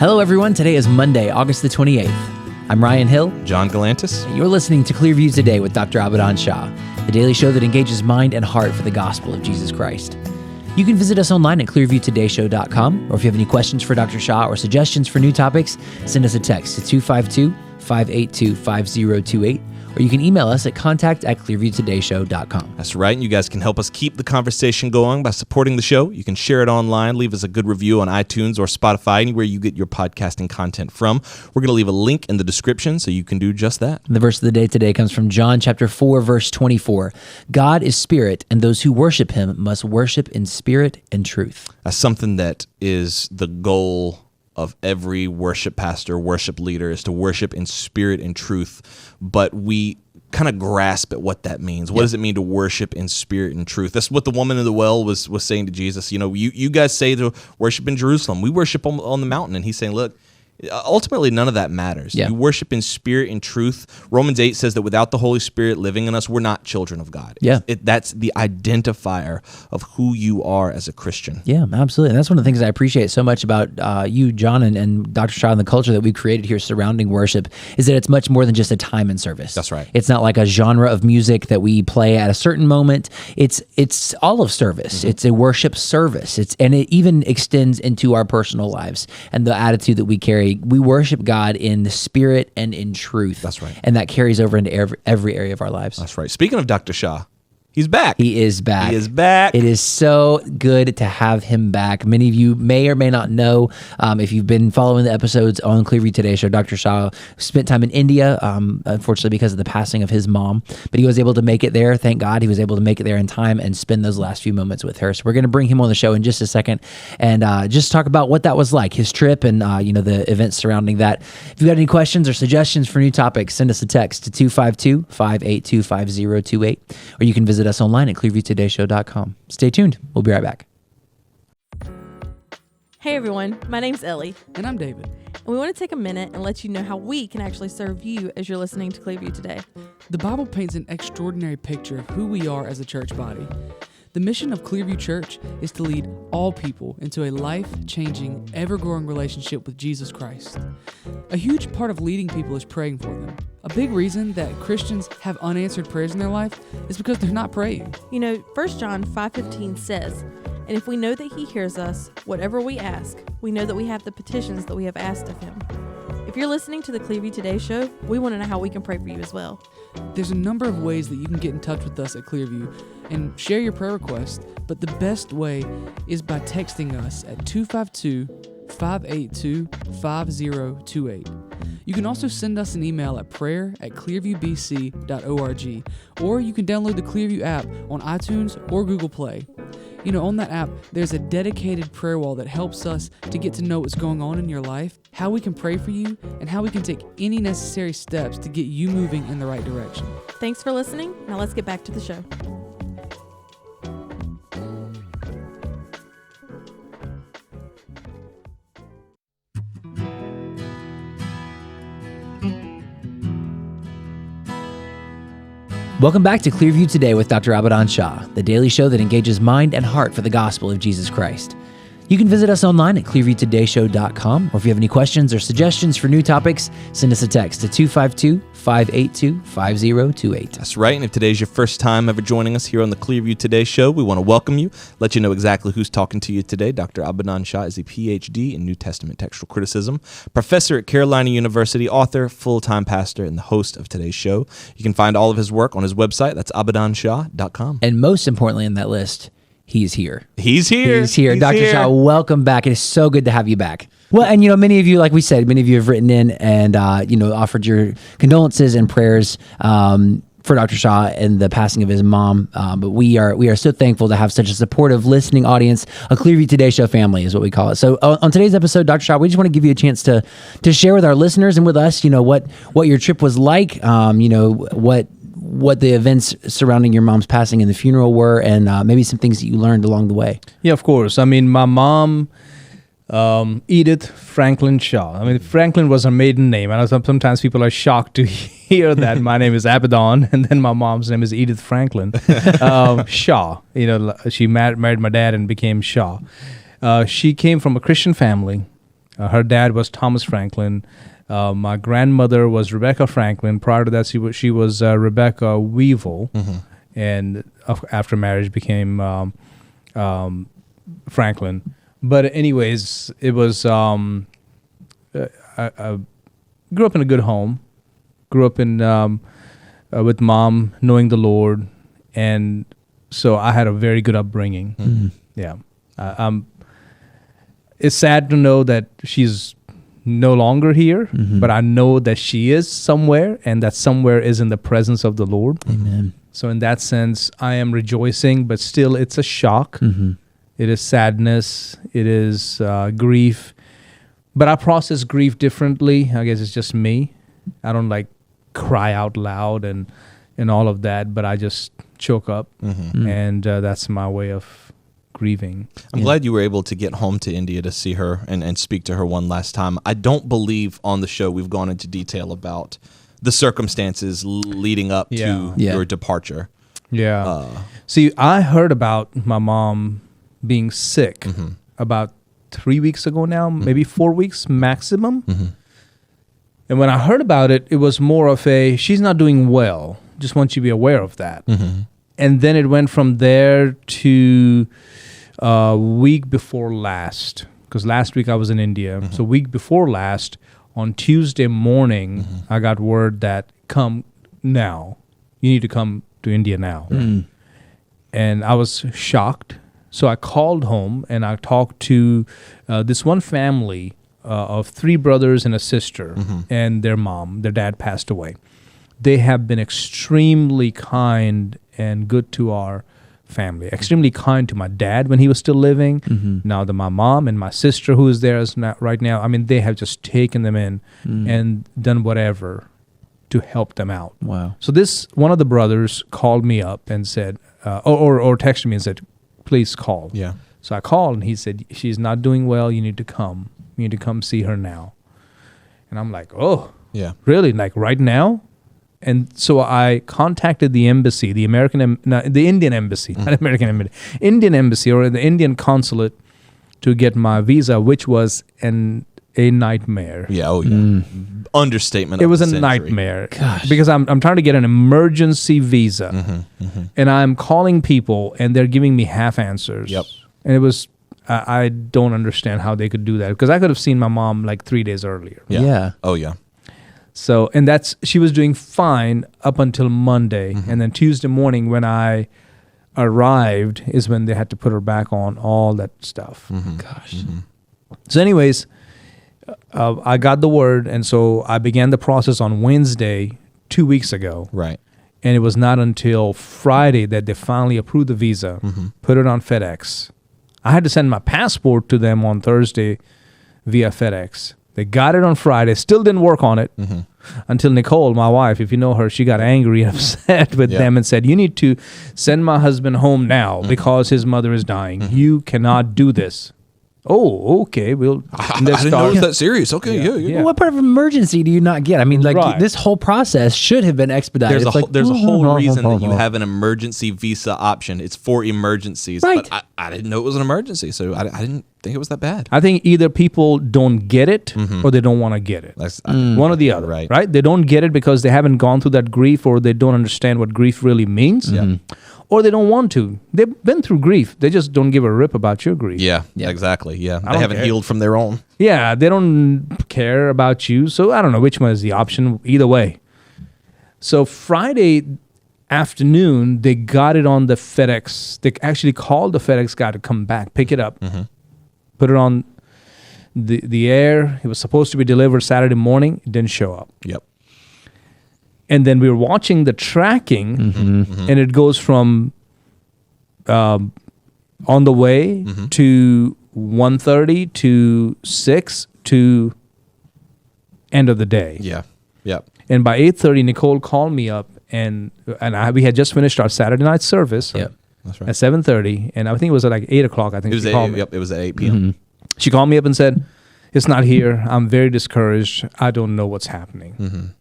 Hello, everyone. Today is Monday, August the 28th. I'm Ryan Hill. John Galantis. You're listening to Clearview Today with Dr. Abadan Shah, the daily show that engages mind and heart for the gospel of Jesus Christ. You can visit us online at clearviewtodayshow.com, or if you have any questions for Dr. Shah or suggestions for new topics, send us a text to 252-582-5028, or you can email us at contact@clearviewtodayshow.com. That's right, and you guys can help us keep the conversation going by supporting the show. You can share it online, leave us a good review on iTunes or Spotify, anywhere you get your podcasting content from. We're going to leave a link in the description so you can do just that. The verse of the day today comes from John chapter 4, verse 24. God is spirit, and those who worship him must worship in spirit and truth. That's something that is the goal of every worship pastor, worship leader, is to worship in spirit and truth. But we kind of grasp at what that means. What does it mean to worship in spirit and truth? That's what the woman in the well was saying to Jesus. You know, you guys say to worship in Jerusalem. We worship on the mountain. And he's saying, look, ultimately, none of that matters. Yeah. You worship in spirit and truth. Romans 8 says that without the Holy Spirit living in us, we're not children of God. Yeah. That's the identifier of who you are as a Christian. Yeah, absolutely. And that's one of the things I appreciate so much about you, John, and Dr. Shah, and the culture that we've created here surrounding worship, is that it's much more than just a time and service. That's right. It's not like a genre of music that we play at a certain moment. It's all of service. Mm-hmm. It's a worship service. And it even extends into our personal lives and the attitude that we carry. We worship God in the spirit and in truth. That's right. And that carries over into every area of our lives. That's right. Speaking of Dr. Shah, he's back. He is back. He is back. It is so good to have him back. Many of you may or may not know, if you've been following the episodes on Clearview Today Show, Dr. Shah spent time in India, unfortunately because of the passing of his mom, but he was able to make it there. Thank God he was able to make it there in time and spend those last few moments with her. So we're going to bring him on the show in just a second and just talk about what that was like, his trip and the events surrounding that. If you've got any questions or suggestions for new topics, send us a text to 252-582-5028, or you can visit us online at clearviewtodayshow.com. Stay tuned. We'll be right back. Hey everyone, my name's Ellie. And I'm David. And we want to take a minute and let you know how we can actually serve you as you're listening to Clearview Today. The Bible paints an extraordinary picture of who we are as a church body. The mission of Clearview Church is to lead all people into a life-changing, ever-growing relationship with Jesus Christ. A huge part of leading people is praying for them. A big reason that Christians have unanswered prayers in their life is because they're not praying. 1 John 5:15 says, "And if we know that he hears us, whatever we ask, we know that we have the petitions that we have asked of him." If you're listening to the Clearview Today Show, we want to know how we can pray for you as well. There's a number of ways that you can get in touch with us at Clearview and share your prayer request, but the best way is by texting us at 252-582-5028. You can also send us an email at prayer@clearviewbc.org, or you can download the Clearview app on iTunes or Google Play. On that app, there's a dedicated prayer wall that helps us to get to know what's going on in your life, how we can pray for you, and how we can take any necessary steps to get you moving in the right direction. Thanks for listening. Now let's get back to the show. Welcome back to Clearview Today with Dr. Abadan Shah, the daily show that engages mind and heart for the gospel of Jesus Christ. You can visit us online at clearviewtodayshow.com, or if you have any questions or suggestions for new topics, send us a text to 252-582-5028. That's right, and if today's your first time ever joining us here on the Clearview Today Show, we want to welcome you, let you know exactly who's talking to you today. Dr. Abadan Shah is a PhD in New Testament textual criticism, professor at Carolina University, author, full-time pastor, and the host of today's show. You can find all of his work on his website. That's abadanshah.com. And most importantly in that list, he's here. He's here. He's here. Dr. Here. Shah, welcome back. It is so good to have you back. Well, and many of you, like we said, many of you have written in and, offered your condolences and prayers for Dr. Shah and the passing of his mom. But we are so thankful to have such a supportive listening audience. A Clearview Today Show family is what we call it. So on today's episode, Dr. Shah, we just want to give you a chance to share with our listeners and with us, what your trip was like, what the events surrounding your mom's passing and the funeral were, and maybe some things that you learned along the way. Yeah, of course. I mean, my mom, Edith Franklin Shah. I mean, Franklin was her maiden name. I know sometimes people are shocked to hear that. My name is Abadan, and then my mom's name is Edith Franklin Shah. She married my dad and became Shah. She came from a Christian family. Her dad was Thomas Franklin. My grandmother was Rebecca Franklin. Prior to that, she was Rebecca Weevil, and after marriage became Franklin. But anyways, it was I grew up in a good home. Grew up in with mom knowing the Lord, and so I had a very good upbringing. Mm-hmm. Yeah, it's sad to know that she's no longer here, but I know that she is somewhere, and that somewhere is in the presence of the Lord. Amen. So in that sense, I am rejoicing, but still it's a shock. It is sadness. It is grief. But I process grief differently. I guess it's just me. I don't like cry out loud and all of that, but I just choke up, and that's my way of grieving. I'm glad you were able to get home to India to see her and speak to her one last time. I don't believe on the show we've gone into detail about the circumstances leading up to your departure. Yeah. See, I heard about my mom being sick about 3 weeks ago now, maybe 4 weeks maximum. And when I heard about it, it was more of she's not doing well. Just want you to be aware of that. And then it went from there to week before last, because last week I was in India. So week before last, on Tuesday morning, I got word that come now. You need to come to India now. And I was shocked. So I called home and I talked to this one family of 3 brothers and a sister and their mom. Their dad passed away. They have been extremely kind and good to our family, extremely kind to my dad when he was still living. Now my mom and my sister who is there right now, I mean, they have just taken them in and done whatever to help them out. Wow. So this one of the brothers called me up and said, or texted me and said, please call. Yeah. So I called and he said, she's not doing well. You need to come. You need to come see her now. And I'm like, oh, Yeah. really? Like right now? And so I contacted the embassy, the Indian embassy, not American embassy, Indian embassy or the Indian consulate to get my visa, which was a nightmare. Yeah. Oh, yeah. Understatement. It of was the a century. nightmare because I'm trying to get an emergency visa, and I'm calling people and they're giving me half answers. Yep. And it was I don't understand how they could do that because I could have seen my mom like 3 days earlier. Yeah. Oh, yeah. So, and she was doing fine up until Monday. And then Tuesday morning when I arrived is when they had to put her back on all that stuff. Gosh. So anyways, I got the word. And so I began the process on Wednesday, 2 weeks ago. Right. And it was not until Friday that they finally approved the visa, put it on FedEx. I had to send my passport to them on Thursday via FedEx. They got it on Friday, still didn't work on it until Nicole, my wife, if you know her, she got angry and upset with them and said, you need to send my husband home now because his mother is dying. You cannot do this. Oh, okay. I didn't know it was that serious. Okay, yeah. Well, what part of emergency do you not get? I mean, like this whole process should have been expedited. There's a whole reason that you have an emergency visa option. It's for emergencies. Right. But I didn't know it was an emergency, so I didn't think it was that bad. I think either people don't get it or they don't want to get it. That's One or the other, right? They don't get it because they haven't gone through that grief or they don't understand what grief really means. Or they don't want to. They've been through grief. They just don't give a rip about your grief. Yeah, exactly. Yeah, they don't haven't care. healed from their own. Yeah, they don't care about you. So I don't know which one is the option. Either way. So Friday afternoon, they got it on the FedEx. They actually called the FedEx guy to come back, pick it up, put it on the air. It was supposed to be delivered Saturday morning. It didn't show up. Yep. And then we were watching the tracking, and it goes from on the way to 1:30 to 6 to end of the day. Yeah. Yep. And by 8:30, Nicole called me up, and we had just finished our Saturday night service That's right. at 7:30, and I think it was at like 8 o'clock. I think she called me. It was at 8 p.m. She called me up and said, "It's not here. I'm very discouraged. I don't know what's happening."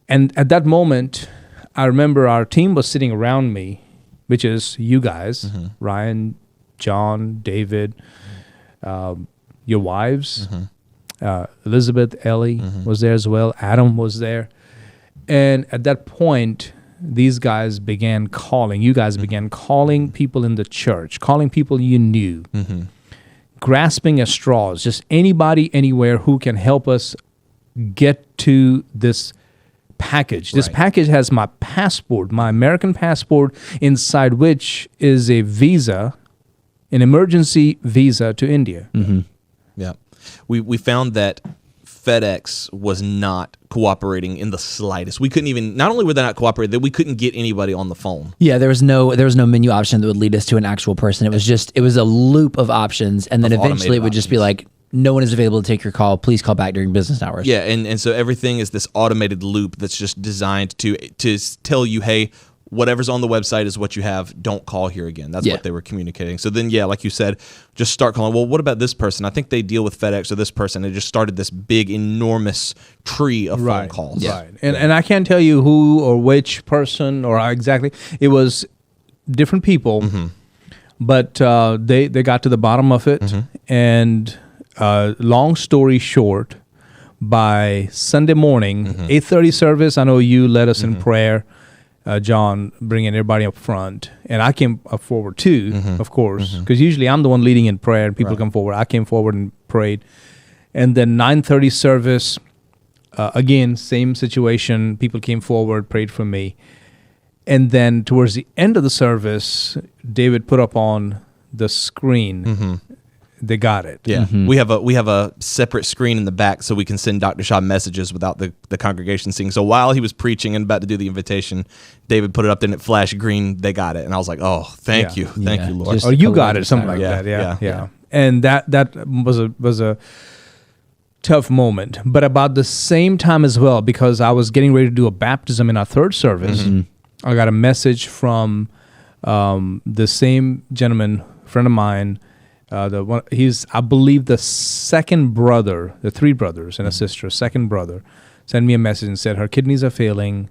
And at that moment, I remember our team was sitting around me, which is you guys, Ryan, John, David, your wives. Elizabeth, Ellie was there as well. Adam was there. And at that point, these guys began calling. You guys began calling people in the church, calling people you knew, grasping at straws, just anybody, anywhere who can help us get to this package. This package has my passport, my American passport, inside which is a visa, an emergency visa to India. Yeah. We found that FedEx was not cooperating in the slightest. We couldn't even, not only were they not cooperating, that we couldn't get anybody on the phone. Yeah, there was no menu option that would lead us to an actual person. It was a loop of options, and then eventually it would just be like, no one is available to take your call. Please call back during business hours. Yeah, and so everything is this automated loop that's just designed to tell you, hey, whatever's on the website is what you have. Don't call here again. That's what they were communicating. So then, like you said, just start calling. Well, what about this person? I think they deal with FedEx or this person. It just started this big, enormous tree of phone calls. Right. And I can't tell you who or which person or exactly. It was different people, but they got to the bottom of it. And long story short, by Sunday morning, 8:30 service, I know you led us in prayer. John, bringing everybody up front. And I came up forward too, of course, because usually I'm the one leading in prayer and people come forward. I came forward and prayed. And then 9:30 service, again, same situation. People came forward, prayed for me. And then towards the end of the service, David put up on the screen, they got it. Yeah, we have a separate screen in the back so we can send Dr. Shah messages without the congregation seeing. So while he was preaching and about to do the invitation, David put it up, then it flashed green. They got it, and I was like, "Oh, thank you, Lord." Or you got it, something like that. Yeah. And that was a tough moment. But about the same time as well, because I was getting ready to do a baptism in our third service, I got a message from the same gentleman, friend of mine. He's, I believe, the second brother, the three brothers and a sister, second brother, sent me a message and said her kidneys are failing,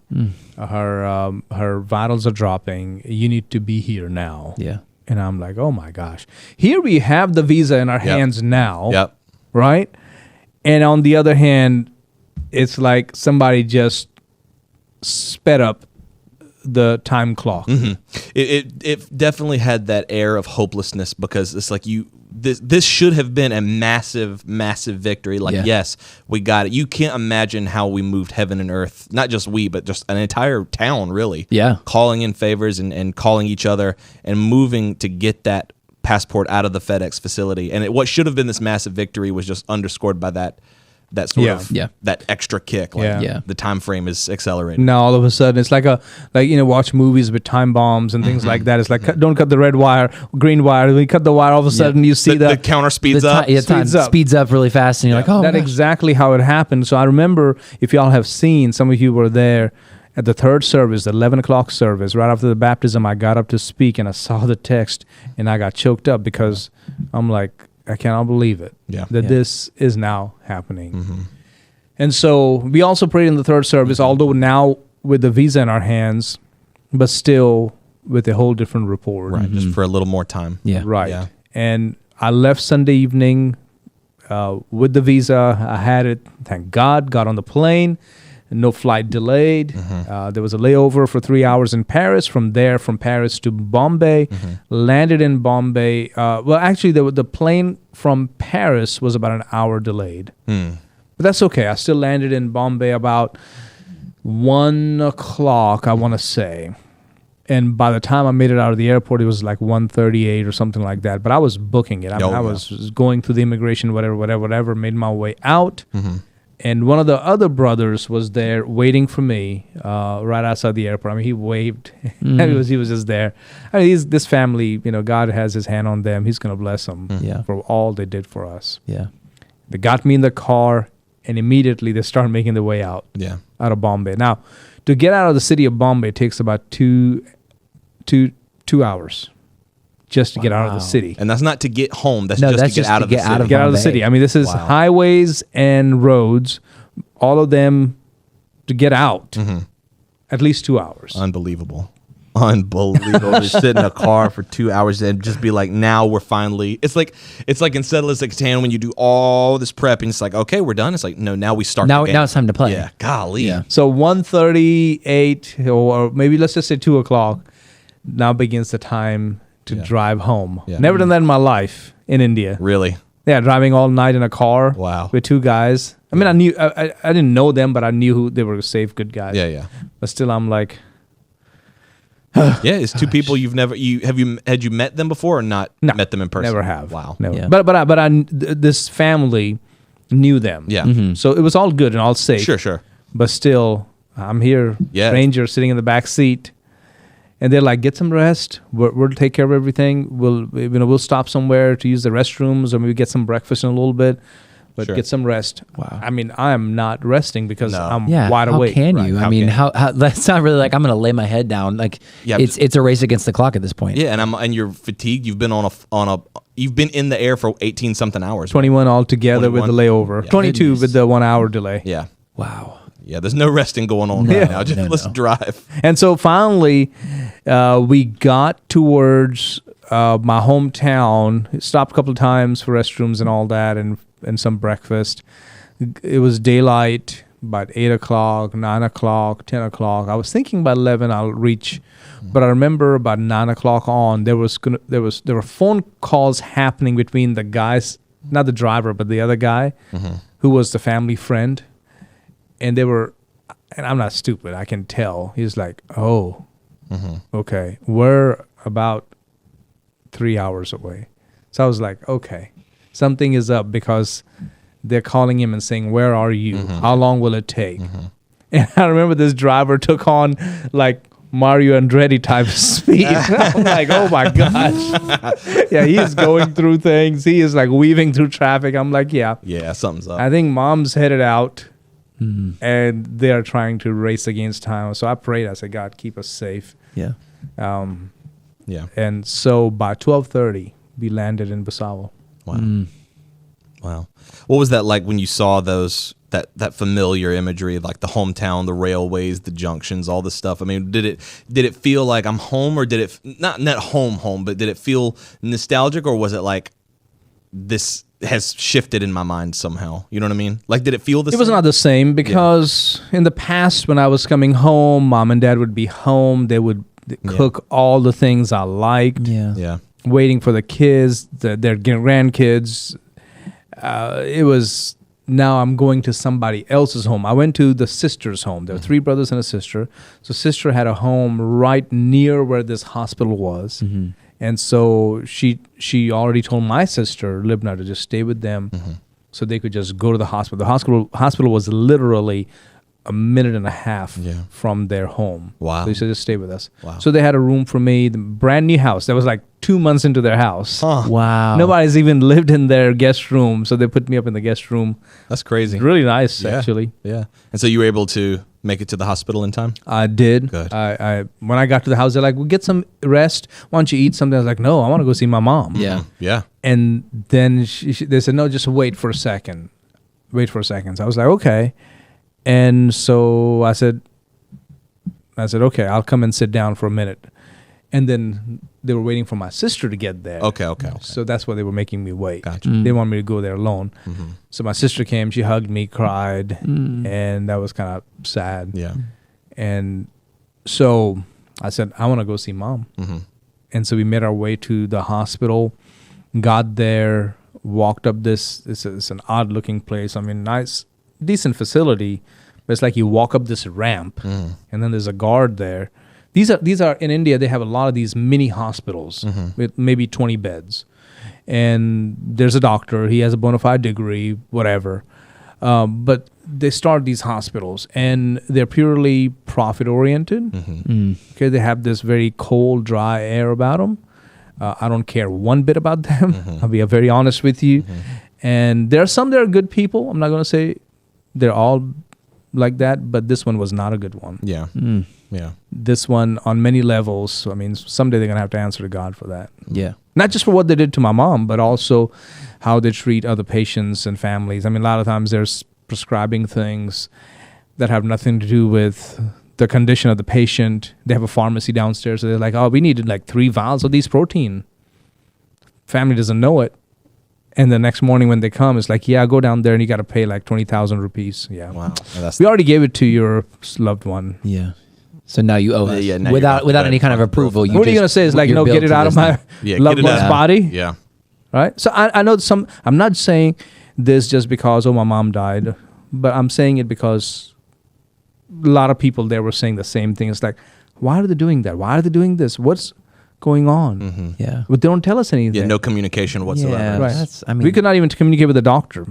her vitals are dropping. You need to be here now. Yeah, and I'm like, oh my gosh, here we have the visa in our hands now, right? And on the other hand, it's like somebody just sped up the time clock. It definitely had that air of hopelessness because it's like this should have been a massive victory. Like, yes, we got it. You can't imagine how we moved heaven and earth, not just we, but just an entire town, really. Yeah. Calling in favors and calling each other and moving to get that passport out of the FedEx facility. And what should have been this massive victory was just underscored by that sort of that extra kick. Like the time frame is accelerated. Now all of a sudden it's like watch movies with time bombs and things like that. It's like don't cut the red wire, green wire. When you cut the wire, all of a sudden you see the counter speeds up. Speeds up really fast, and you're like, oh, that's exactly how it happened. So I remember, if y'all have seen, some of you were there at the third service, the 11 o'clock service, right after the baptism. I got up to speak and I saw the text and I got choked up because I'm like, I cannot believe it that this is now happening. And so we also prayed in the third service, although now with the visa in our hands, but still with a whole different report. Right, just for a little more time. Right. Yeah. And I left Sunday evening with the visa. I had it, thank God, got on the plane. No flight delayed. There was a layover for 3 hours in Paris. From there, from Paris to Bombay. Landed in Bombay. Well, actually, the plane from Paris was about an hour delayed. But that's okay. I still landed in Bombay about 1 o'clock, I want to say. And by the time I made it out of the airport, it was like 1:38 or something like that. But I was booking it. I was going through the immigration, whatever, made my way out. And one of the other brothers was there waiting for me right outside the airport. I mean, he waved. He was just there. I mean, this family, God has his hand on them. He's going to bless them for all they did for us. Yeah. They got me in the car, and immediately they started making their way out of Bombay. Now, to get out of the city of Bombay takes about two hours. Just to get out of the city. And that's not to get home. That's just to get out of the city. Get out of the city. I mean, this is highways and roads, all of them to get out. At least 2 hours. Unbelievable. unbelievable to sit in a car for 2 hours and just be like, now we're finally. It's like instead of like when you do all this prep and it's like, okay, we're done. It's like, no, now we start. Now the game. now it's time to play. Yeah, golly. Yeah. So 1:38 or maybe let's just say 2 o'clock now begins the time to drive home. Yeah. Never done that in my life in India. Really? Yeah, driving all night in a car. Wow. With 2 guys. I mean, I didn't know them, but I knew who they were, safe, good guys. Yeah. But still, I'm like, Yeah, it's 2 people had you met them before or not met them in person? never have. Wow. Never. Yeah. But this family knew them. Yeah. So it was all good and all safe. Sure. But still, I'm here, Yeah. stranger sitting in the back seat, and they're like, "Get some rest. We'll take care of everything. We'll stop somewhere to use the restrooms, or maybe get some breakfast in a little bit, but Sure. get some rest." Wow. I mean, I am not resting because No. I'm Yeah, wide how awake. can Right, you? how I mean, can- how that's not really like I'm going to lay my head down. Like Yeah, it's a race against the clock at this point. Yeah, and you're fatigued. You've been you've been in the air for 18 something hours. 21 altogether with the 21. layover. Yeah. 22 Goodness. with the 1 hour delay. Yeah. Wow. Yeah, there's no resting going on right now. Just let's drive. And so finally, we got towards my hometown. Stopped a couple of times for restrooms and all that, and some breakfast. It was daylight, about 8 o'clock, 9 o'clock, 10 o'clock. I was thinking by 11 I'll reach, but I remember about 9 o'clock on there were phone calls happening between the guys, not the driver, but the other guy, who was the family friend. And they were, and I'm not stupid, I can tell. He's like, "Oh, okay, we're about 3 hours away." So I was like, okay, something is up, because they're calling him and saying, "Where are you? How long will it take?" And I remember this driver took on like Mario Andretti type speed. I'm like, oh my gosh. Yeah, he is going through things. He is like weaving through traffic. I'm like, Yeah, something's up. I think mom's headed out. And they are trying to race against time. So I prayed. I said, "God, keep us safe." Yeah. Yeah. And so by 12:30, we landed in Busau. Wow. Wow. What was that like when you saw that familiar imagery, like the hometown, the railways, the junctions, all this stuff? I mean, did it feel like I'm home, or did it not home, but did it feel nostalgic, or was it like this has shifted in my mind somehow? You know what I mean? Like, did it feel the same? It was not the same, because in the past, when I was coming home, Mom and Dad would be home. They would cook all the things I liked. Yeah. Waiting for the kids, their grandkids. It was, now I'm going to somebody else's home. I went to the sister's home. There were 3 brothers and a sister. So sister had a home right near where this hospital was. And so she already told my sister, Libna, to just stay with them so they could just go to the hospital. The hospital was literally a minute and a half from their home. Wow. So they said, just stay with us. Wow. So they had a room for me, the brand new house. That was like 2 months into their house. Wow. Nobody's even lived in their guest room. So they put me up in the guest room. That's crazy. Really nice, Yeah. actually. Yeah. And so you were able to make it to the hospital in time? I did. Good. I when I got to the house, they're like, "Well, get some rest. Why don't you eat something?" I was like, "No, I want to go see my mom." Yeah. Yeah. And then they said, "No, just wait for a second. Wait for a second." So I was like, "Okay." And so I said, "Okay, I'll come and sit down for a minute." And then they were waiting for my sister to get there. Okay. So that's why they were making me wait. Gotcha. They wanted me to go there alone. So my sister came, she hugged me, cried, Mm. and that was kind of sad. Yeah. And so I said, "I want to go see Mom." And so we made our way to the hospital, got there, walked up it's an odd looking place. I mean, nice, decent facility, but it's like you walk up this ramp and then there's a guard there. These are in India, they have a lot of these mini hospitals with maybe 20 beds. And there's a doctor, he has a bona fide degree, whatever. But they start these hospitals and they're purely profit oriented. Okay, they have this very cold, dry air about them. I don't care one bit about them. I'll be very honest with you. And there are some that are good people. I'm not going to say they're all like that, but this one was not a good one. Yeah. Yeah. This one on many levels. I mean, someday they're going to have to answer to God for that. Yeah. Not just for what they did to my mom, but also how they treat other patients and families. I mean, a lot of times there's prescribing things that have nothing to do with the condition of the patient. They have a pharmacy downstairs, so they're like, oh, we needed like 3 vials of these protein. Family doesn't know it. And the next morning when they come, it's like, yeah, go down there and you got to pay like 20,000 rupees. Yeah. Wow. We already gave it to your loved one. Yeah. So now you owe us. Yeah, now without any kind of approval. What are you going to say? Is like, you're get billed it to out of this my thing. loved one's body? Yeah. Right? So I know I'm not saying this just because, my mom died, but I'm saying it because a lot of people there were saying the same thing. It's like, why are they doing that? Why are they doing this? What's going on? Mm-hmm. Yeah. But they don't tell us anything. Yeah, no communication whatsoever. Yeah, Right. We could not even communicate with the doctor.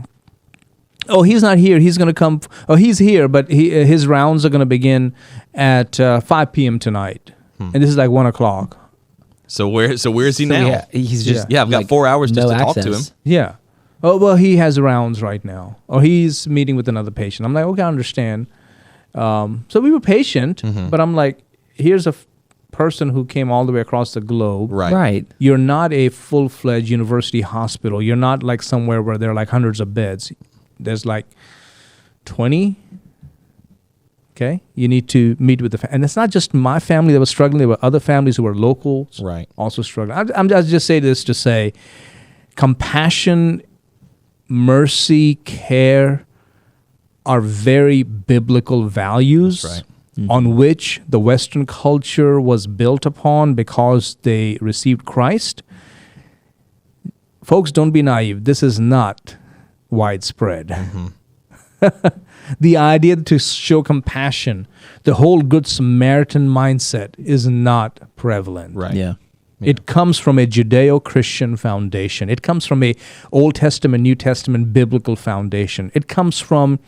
Oh, he's not here. He's going to come. Oh, he's here, but his rounds are going to begin at 5 p.m. tonight. And this is like 1 o'clock. So where is he now? Yeah, he's just I've got 4 hours just to talk to him. Yeah. Oh, well, he has rounds right now. Or he's meeting with another patient. I'm like, okay, I understand. So we were patient, but I'm like, here's a person who came all the way across the globe. Right. You're not a full-fledged university hospital. You're not like somewhere where there are like hundreds of beds. There's like 20. Okay. You need to meet with and it's not just my family that was struggling. There were other families who were locals also struggling. I just say this to say compassion, mercy, care are very biblical values. That's right. On which the Western culture was built upon because they received Christ. Folks, don't be naive. This is not widespread. The idea to show compassion, the whole Good Samaritan mindset is not prevalent. Right. Yeah. It comes from a Judeo-Christian foundation. It comes from a Old Testament, New Testament biblical foundation. It comes from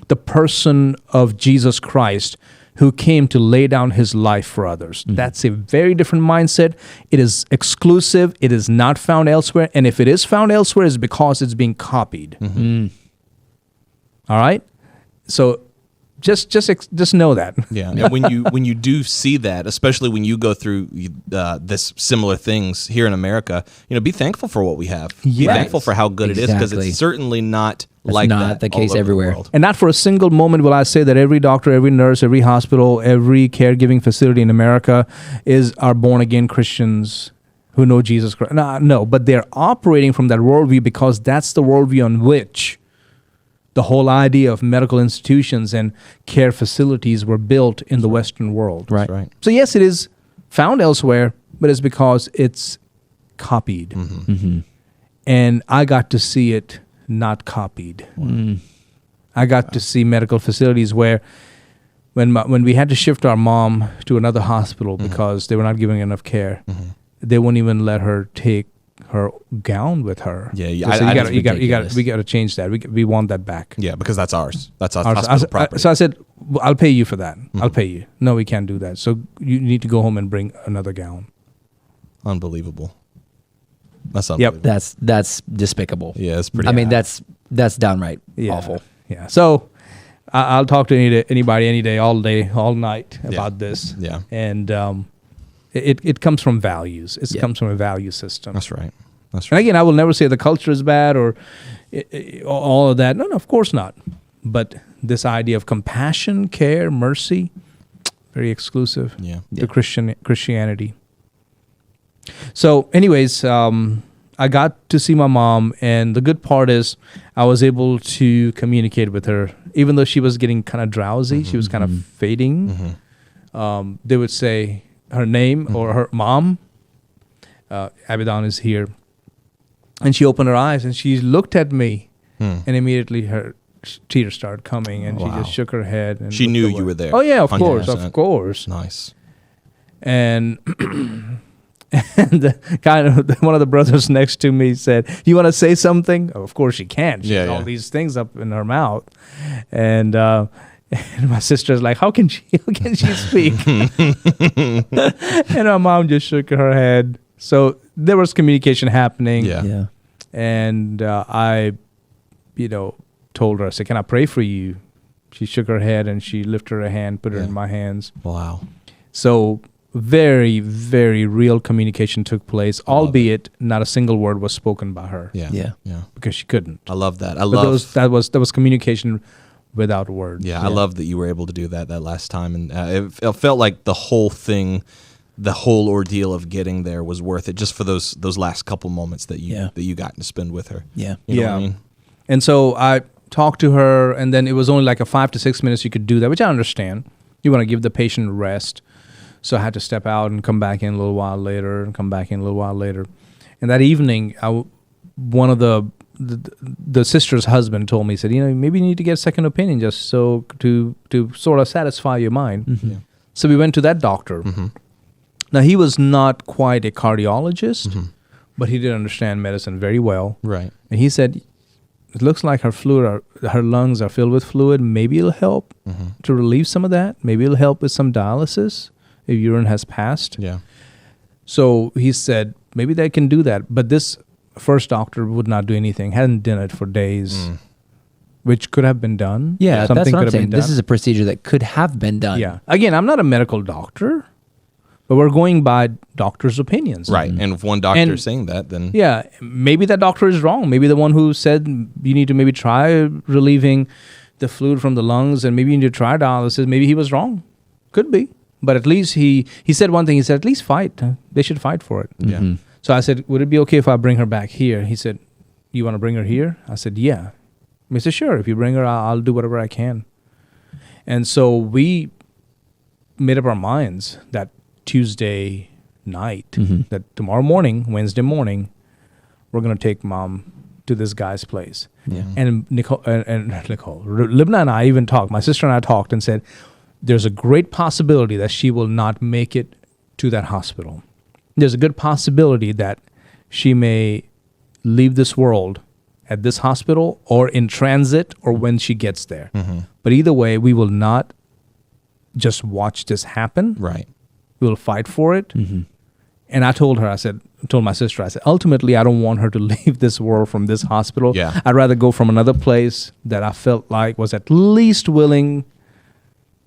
the person of Jesus Christ who came to lay down his life for others. That's a very different mindset. It is exclusive. It is not found elsewhere. And if it is found elsewhere, it's because it's being copied. All right? So just know that. Yeah. And when you do see that, especially when you go through this similar things here in America, be thankful for what we have. Be thankful for how good it is, because it's certainly not like not that the case all over everywhere. the world. And not for a single moment will I say that every doctor, every nurse, every hospital, every caregiving facility in America are born-again Christians who know Jesus Christ. No, but they're operating from that worldview because that's the worldview on which the whole idea of medical institutions and care facilities were built in the Western world. Right. So yes, it is found elsewhere, but it's because it's copied. And I got to see it not copied. I got to see medical facilities where when we had to shift our mom to another hospital because they were not giving enough care, they wouldn't even let her take her gown with her. Yeah, So we got to change that. We want that back. Yeah, because that's ours. That's our hospital property. So I said, I'll pay you for that. I'll pay you. No, we can't do that. So you need to go home and bring another gown. Unbelievable. That's unbelievable. That's despicable. Yeah, it's pretty. I mean, that's downright awful. Yeah. So I'll talk to anybody any day, all night about this. Yeah. And it comes from values. It comes from a value system. That's right. And again, I will never say the culture is bad or all of that. No, of course not. But this idea of compassion, care, mercy, very exclusive to Christianity. So anyways, I got to see my mom, and the good part is I was able to communicate with her. Even though she was getting kind of drowsy, she was kind of fading. They would say her name or her mom, Abidan is here. And she opened her eyes and she looked at me, and immediately her tears started coming, and she just shook her head. And she knew you were there. Oh yeah, of course. Nice. And one of the brothers next to me said, "You want to say something?" Oh, of course she can. She has all these things up in her mouth, and my sister's like, "How can she speak?" And my mom just shook her head. So there was communication happening. Yeah. And I, told her, I said, "Can I pray for you?" She shook her head and she lifted her hand, put it in my hands. Wow. So very, very real communication took place, albeit not a single word was spoken by her. Yeah. Because she couldn't. I love that. That was communication without words. Yeah, I love that you were able to do that last time, and it felt like the whole thing, the whole ordeal of getting there was worth it, just for those last couple moments that you got to spend with her. Yeah. You know what I mean? And so I talked to her, and then it was only like a 5 to 6 minutes you could do that, which I understand. You want to give the patient rest. So I had to step out and come back in a little while later, and come back in a little while later. And that evening, one of the sister's husband told me, he said, maybe you need to get a second opinion just so to sort of satisfy your mind. Mm-hmm. Yeah. So we went to that doctor. Mm-hmm. Now, he was not quite a cardiologist, Mm-hmm. but he did understand medicine very well. Right. And he said, it looks like her lungs are filled with fluid. Maybe it'll help to relieve some of that. Maybe it'll help with some dialysis if urine has passed. Yeah. So he said, maybe they can do that. But this first doctor would not do anything, hadn't done it for days, which could have been done. Yeah, Something that's what could I'm have saying. been done. This is a procedure that could have been done. Yeah. Again, I'm not a medical doctor, but we're going by doctors' opinions. Right. And if one doctor is saying that, then Yeah, maybe that doctor is wrong. Maybe the one who said you need to maybe try relieving the fluid from the lungs, and maybe you need to try dialysis, maybe he was wrong. Could be. But at least he said one thing. He said, at least fight. They should fight for it. yeah. So I said, would it be okay if I bring her back here? He said, you want to bring her here? I said, yeah. He said, sure. If you bring her, I'll do whatever I can. And so we made up our minds that Tuesday night, that tomorrow morning, Wednesday morning, we're going to take Mom to this guy's place. Yeah. And Libna and I even talked. My sister and I talked and said, there's a great possibility that she will not make it to that hospital. There's a good possibility that she may leave this world at this hospital or in transit or when she gets there. But either way, we will not just watch this happen. Right. We'll fight for it. And I told my sister, I said, ultimately, I don't want her to leave this world from this hospital. Yeah. I'd rather go from another place that I felt like was at least willing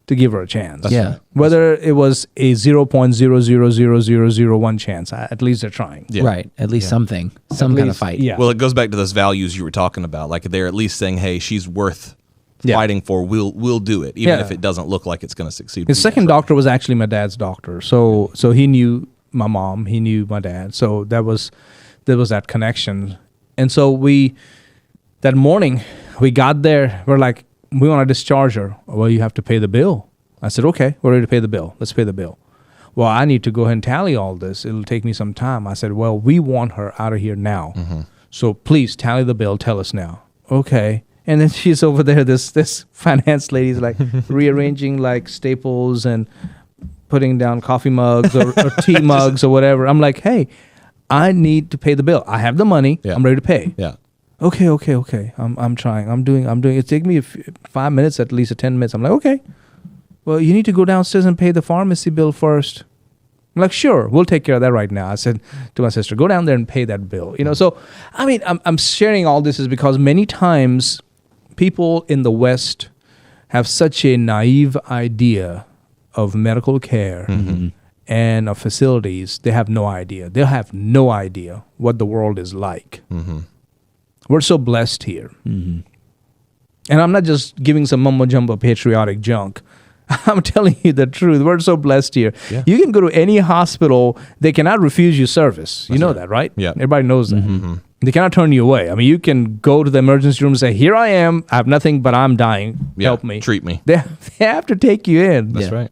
to give her a chance. That's Yeah. right. Whether it was a 0.000001 chance, at least they're trying. Yeah. Right. At least something. Some kind of least, fight. yeah. Well, it goes back to those values you were talking about. Like they're at least saying, "Hey, she's worth fighting for. We'll do it, even if it doesn't look like it's going to succeed." His second doctor was actually my dad's doctor, so he knew my mom, he knew my dad, so there was that connection. And so that morning we got there, we're like, we want to discharge her. Well, you have to pay the bill. I said, okay, we're ready to pay the bill. Let's pay the bill. Well, I need to go ahead and tally all this. It'll take me some time. I said, well, we want her out of here now. So please tally the bill. Tell us now. Okay. And then she's over there, this finance lady's like rearranging like staples and putting down coffee mugs or tea mugs or whatever. I'm like, hey, I need to pay the bill. I have the money. Yeah. I'm ready to pay. Yeah. Okay. I'm trying. I'm doing. It's taking me 5 minutes, at least 10 minutes. I'm like, okay. Well, you need to go downstairs and pay the pharmacy bill first. I'm like, sure, we'll take care of that right now. I said to my sister, go down there and pay that bill. So I mean, I'm sharing all this is because many times people in the West have such a naive idea of medical care and of facilities. They have no idea. They'll have no idea what the world is like. We're so blessed here. And I'm not just giving some mumbo-jumbo patriotic junk. I'm telling you the truth. We're so blessed here. Yeah. You can go to any hospital. They cannot refuse you service. You know that, right? Yeah. Everybody knows that. They cannot turn you away. I mean, you can go to the emergency room and say, here I am. I have nothing, but I'm dying. Yeah. Help me. Treat me. They have to take you in. That's right.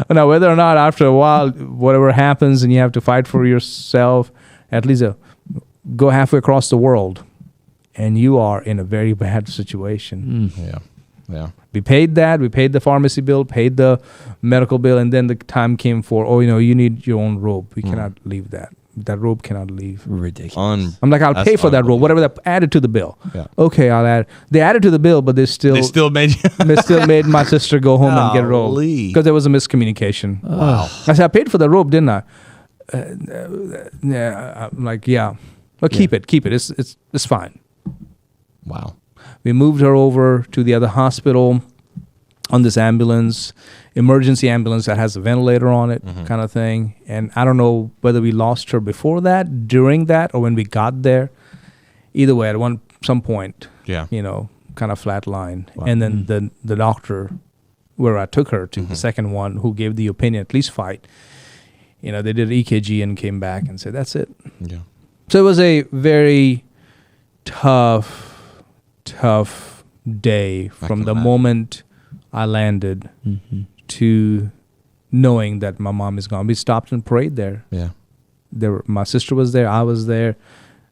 Now, whether or not after a while, whatever happens and you have to fight for yourself, at least go halfway across the world and you are in a very bad situation. Yeah. Yeah. We paid that. We paid the pharmacy bill, paid the medical bill, and then the time came for, you need your own robe. We cannot leave that. That robe cannot leave. Ridiculous. I'm like, I'll That's pay for that robe, unbelievable. whatever they added to the bill. Yeah. Okay, I'll add. They added to the bill, but they still made you. they still made my sister go home and get a robe Golly. because there was a miscommunication. Wow. I said, I paid for the robe, didn't I? Yeah. I'm like, yeah. Well, keep it. It's fine. Wow. We moved her over to the other hospital on this ambulance, emergency ambulance that has a ventilator on it, kind of thing. And I don't know whether we lost her before that, during that, or when we got there. Either way, at some point, Yeah. God kind of flatlined. Wow. And then the doctor, where I took her to, the second one, who gave the opinion, at least fight, they did EKG and came back and said, that's it. Yeah. So it was a very tough day from the moment I landed to knowing that my mom is gone. We stopped and prayed there. Yeah. My sister was there. I was there.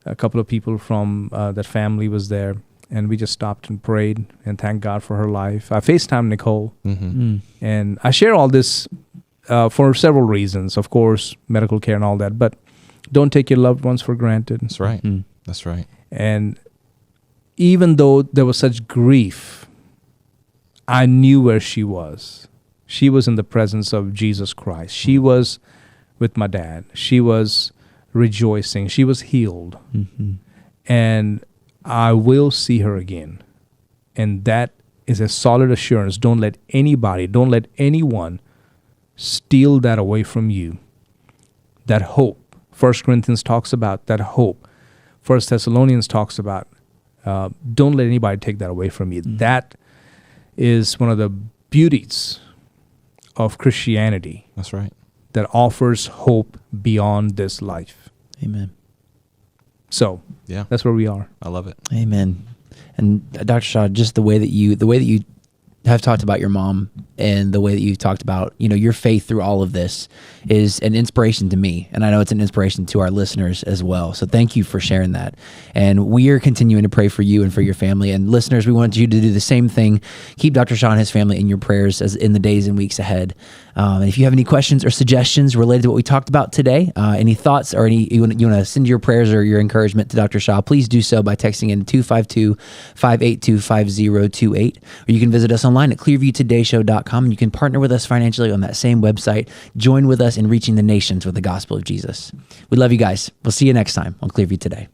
A couple of people from that family was there. And we just stopped and prayed and thanked God for her life. I FaceTimed Nicole. And I share all this for several reasons. Of course, medical care and all that. But don't take your loved ones for granted. That's right. That's right. And even though there was such grief, I knew where she was. She was in the presence of Jesus Christ. She was with my dad. She was rejoicing. She was healed. And I will see her again. And that is a solid assurance. Don't let anyone steal that away from you. That hope. 1 Corinthians talks about that hope. 1 Thessalonians talks about don't let anybody take that away from you. That is one of the beauties of Christianity. That's right. That offers hope beyond this life. Amen. So Yeah. that's where we are. I love it. Amen. And Dr. Shah, just the way that you have talked about your mom and the way that you talked about, your faith through all of this is an inspiration to me. And I know it's an inspiration to our listeners as well. So thank you for sharing that. And we are continuing to pray for you and for your family. And listeners, we want you to do the same thing. Keep Dr. Shah and his family in your prayers as in the days and weeks ahead. And if you have any questions or suggestions related to what we talked about today, any thoughts or you want to send your prayers or your encouragement to Dr. Shah, please do so by texting in 252-582-5028. Or you can visit us online at clearviewtodayshow.com, and you can partner with us financially on that same website. Join with us in reaching the nations with the gospel of Jesus. We love you guys. We'll see you next time on Clearview Today.